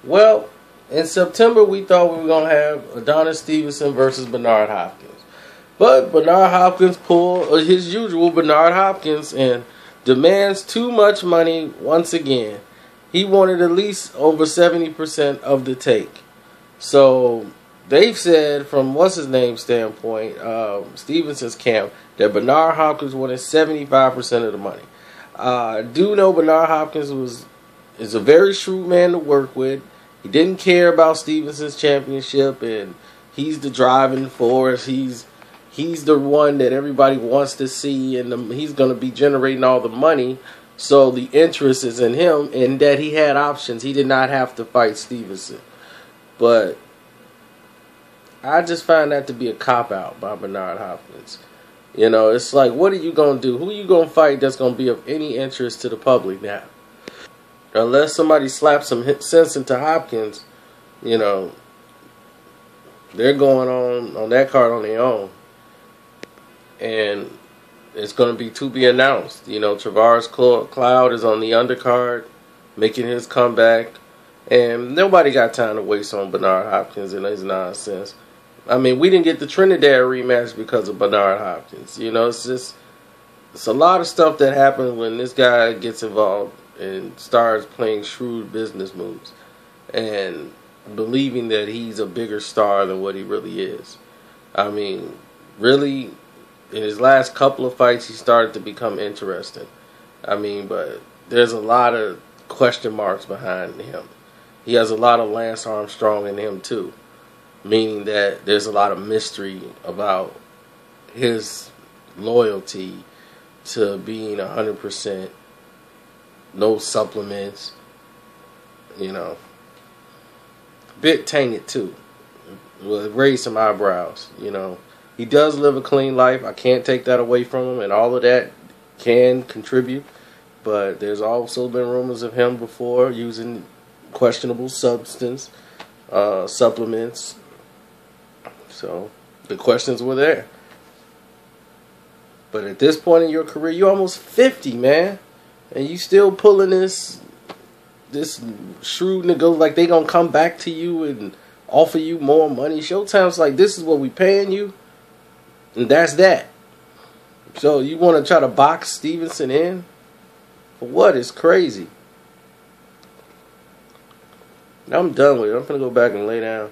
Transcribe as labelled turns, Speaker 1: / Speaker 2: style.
Speaker 1: Well, in September we thought we were going to have Adonis Stevenson versus Bernard Hopkins. But Bernard Hopkins pulled his usual Bernard Hopkins and demands too much money once again. He wanted at least over 70% of the take. So they've said from what's his name standpoint, Stevenson's camp, that Bernard Hopkins wanted 75% of the money. I do know Bernard Hopkins is a very shrewd man to work with. He didn't care about Stevenson's championship, and he's the driving force. He's the one that everybody wants to see, and he's going to be generating all the money. So the interest is in him, and that he had options. He did not have to fight Stevenson. But I just find that to be a cop-out by Bernard Hopkins. You know, it's like, what are you going to do? Who are you going to fight that's going to be of any interest to the public now? Unless somebody slaps some sense into Hopkins, you know, they're going on that card on their own. And it's going to be to be announced. You know, Travaris Cloud is on the undercard, making his comeback. And nobody got time to waste on Bernard Hopkins and his nonsense. I mean, we didn't get the Trinidad rematch because of Bernard Hopkins. You know, it's a lot of stuff that happens when this guy gets involved and starts playing shrewd business moves and believing that he's a bigger star than what he really is. I mean, really, in his last couple of fights, he started to become interesting. I mean, but there's a lot of question marks behind him. He has a lot of Lance Armstrong in him, too. Meaning that there's a lot of mystery about his loyalty to being 100%, no supplements, you know. Bit tainted, too. Will raise some eyebrows, you know. He does live a clean life. I can't take that away from him, and all of that can contribute. But there's also been rumors of him before using questionable supplements. So the questions were there. But at this point in your career, you're almost 50, man, and you still pulling this shrewd nigga like they gonna come back to you and offer you more money. Showtime's like, this is what we paying you. And that's that. So you want to try to box Stevenson in? For what? It's crazy. I'm done with it. I'm going to go back and lay down.